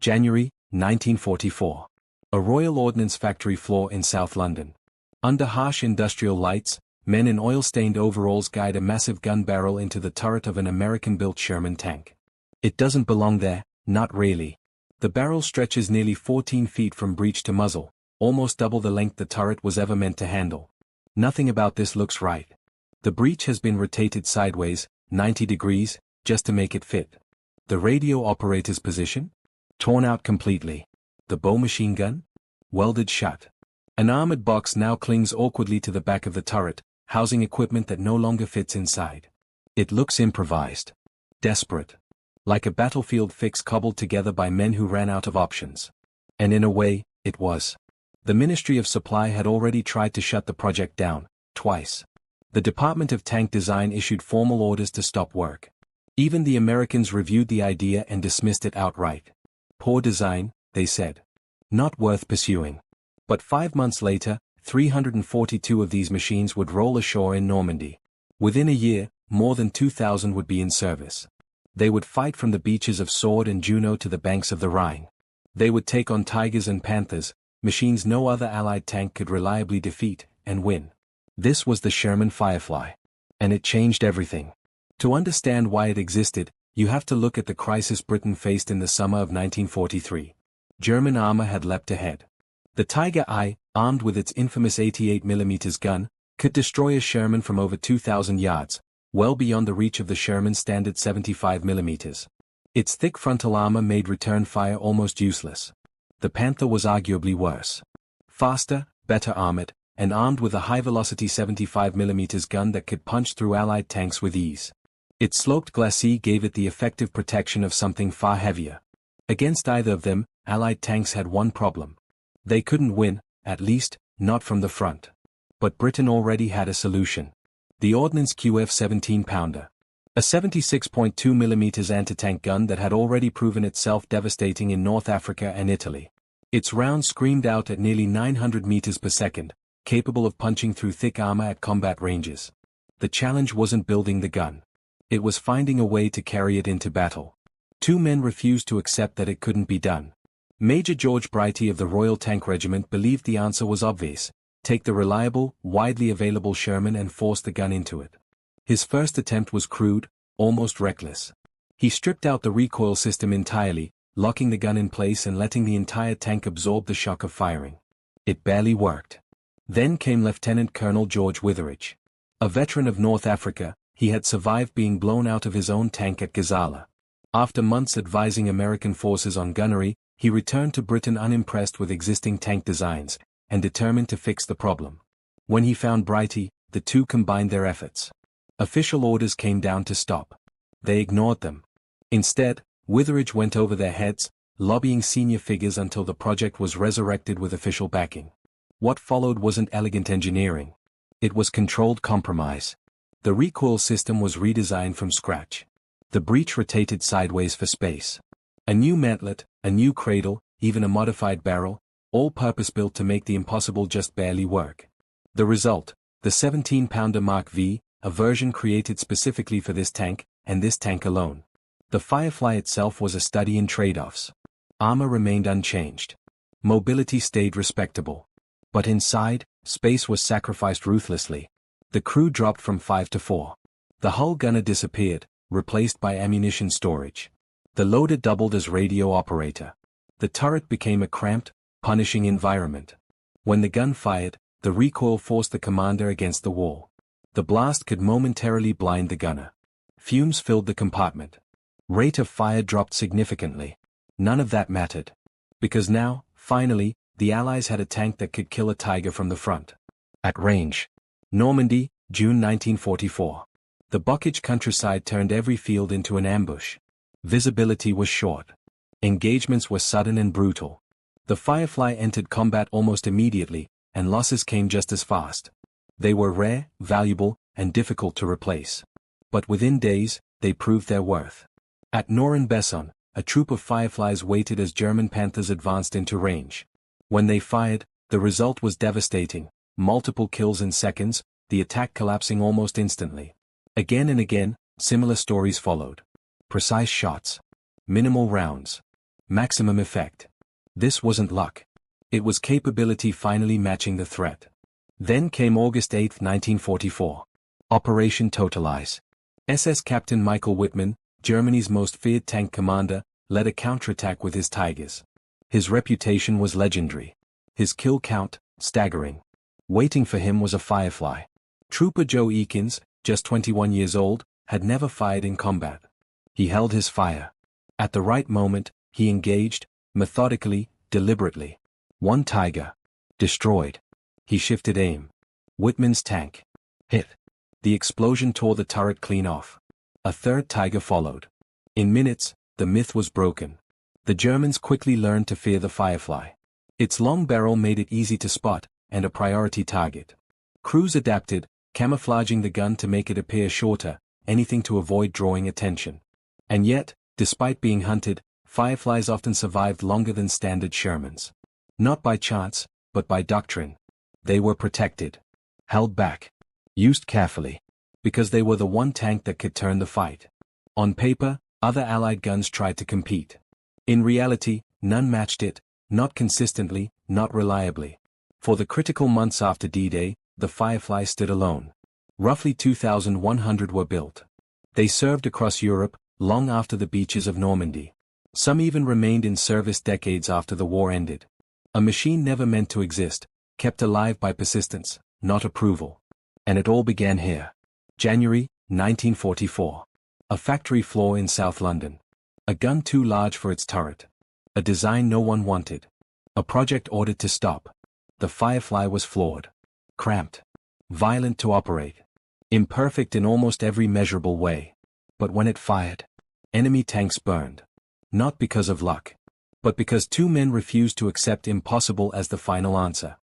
January, 1944. A Royal Ordnance Factory floor in South London. Under harsh industrial lights, men in oil-stained overalls guide a massive gun barrel into the turret of an American-built Sherman tank. It doesn't belong there, not really. The barrel stretches nearly 14 feet from breech to muzzle, almost double the length the turret was ever meant to handle. Nothing about this looks right. The breech has been rotated sideways, 90 degrees, just to make it fit. The radio operator's position? Torn out completely. The bow machine gun? Welded shut. An armored box now clings awkwardly to the back of the turret, housing equipment that no longer fits inside. It looks improvised. Desperate. Like a battlefield fix cobbled together by men who ran out of options. And in a way, it was. The Ministry of Supply had already tried to shut the project down, twice. The Department of Tank Design issued formal orders to stop work. Even the Americans reviewed the idea and dismissed it outright. Poor design, they said. Not worth pursuing. But 5 months later, 342 of these machines would roll ashore in Normandy. Within a year, more than 2,000 would be in service. They would fight from the beaches of Sword and Juno to the banks of the Rhine. They would take on Tigers and Panthers, machines no other Allied tank could reliably defeat, and win. This was the Sherman Firefly. And it changed everything. To understand why it existed, you have to look at the crisis Britain faced in the summer of 1943. German armor had leapt ahead. The Tiger I, armed with its infamous 88mm gun, could destroy a Sherman from over 2,000 yards, well beyond the reach of the Sherman's standard 75mm. Its thick frontal armor made return fire almost useless. The Panther was arguably worse. Faster, better armored, and armed with a high-velocity 75mm gun that could punch through Allied tanks with ease. Its sloped glacis gave it the effective protection of something far heavier. Against either of them, Allied tanks had one problem. They couldn't win, at least, not from the front. But Britain already had a solution. The Ordnance QF 17-pounder. A 76.2mm anti-tank gun that had already proven itself devastating in North Africa and Italy. Its rounds screamed out at nearly 900 meters per second, capable of punching through thick armor at combat ranges. The challenge wasn't building the gun. It was finding a way to carry it into battle. Two men refused to accept that it couldn't be done. Major George Brighty of the Royal Tank Regiment believed the answer was obvious: take the reliable, widely available Sherman and force the gun into it. His first attempt was crude, almost reckless. He stripped out the recoil system entirely, locking the gun in place and letting the entire tank absorb the shock of firing. It barely worked. Then came Lieutenant Colonel George Witheridge. A veteran of North Africa, he had survived being blown out of his own tank at Gazala. After months advising American forces on gunnery, he returned to Britain unimpressed with existing tank designs, and determined to fix the problem. When he found Brighty, the two combined their efforts. Official orders came down to stop. They ignored them. Instead, Witheridge went over their heads, lobbying senior figures until the project was resurrected with official backing. What followed wasn't elegant engineering. It was controlled compromise. The recoil system was redesigned from scratch. The breech rotated sideways for space. A new mantlet, a new cradle, even a modified barrel, all purpose-built to make the impossible just barely work. The result, the 17-pounder Mark V, a version created specifically for this tank, and this tank alone. The Firefly itself was a study in trade-offs. Armor remained unchanged. Mobility stayed respectable. But inside, space was sacrificed ruthlessly. The crew dropped from 5 to 4. The hull gunner disappeared, replaced by ammunition storage. The loader doubled as radio operator. The turret became a cramped, punishing environment. When the gun fired, the recoil forced the commander against the wall. The blast could momentarily blind the gunner. Fumes filled the compartment. Rate of fire dropped significantly. None of that mattered. Because now, finally, the Allies had a tank that could kill a Tiger from the front. At range. Normandy, June 1944. The Bocage countryside turned every field into an ambush. Visibility was short. Engagements were sudden and brutal. The Firefly entered combat almost immediately, and losses came just as fast. They were rare, valuable, and difficult to replace. But within days, they proved their worth. At Noren-Besson, a troop of Fireflies waited as German Panthers advanced into range. When they fired, the result was devastating: multiple kills in seconds, the attack collapsing almost instantly. Again and again, similar stories followed. Precise shots. Minimal rounds. maximum effect. This wasn't luck. It was capability finally matching the threat. Then came August 8, 1944. Operation Totalize. SS Captain Michael Wittmann, Germany's most feared tank commander, led a counterattack with his Tigers. His reputation was legendary. His kill count, staggering. Waiting for him was a Firefly. Trooper Joe Ekins, just 21 years old, had never fired in combat. He held his fire. At the right moment, he engaged, methodically, deliberately. One Tiger. Destroyed. He shifted aim. Wittmann's tank. Hit. The explosion tore the turret clean off. A third Tiger followed. In minutes, the myth was broken. The Germans quickly learned to fear the Firefly. Its long barrel made it easy to spot, and a priority target. Crews adapted, camouflaging the gun to make it appear shorter, anything to avoid drawing attention. And yet, despite being hunted, Fireflies often survived longer than standard Shermans. Not by chance, but by doctrine. They were protected. Held back. Used carefully. Because they were the one tank that could turn the fight. On paper, other Allied guns tried to compete. In reality, none matched it, not consistently, not reliably. For the critical months after D-Day, the Firefly stood alone. Roughly 2,100 were built. They served across Europe, long after the beaches of Normandy. Some even remained in service decades after the war ended. A machine never meant to exist, kept alive by persistence, not approval. And it all began here. January, 1944. A factory floor in South London. A gun too large for its turret. A design no one wanted. A project ordered to stop. The Firefly was flawed. Cramped. Violent to operate. Imperfect in almost every measurable way. But when it fired, enemy tanks burned. Not because of luck. But because two men refused to accept impossible as the final answer.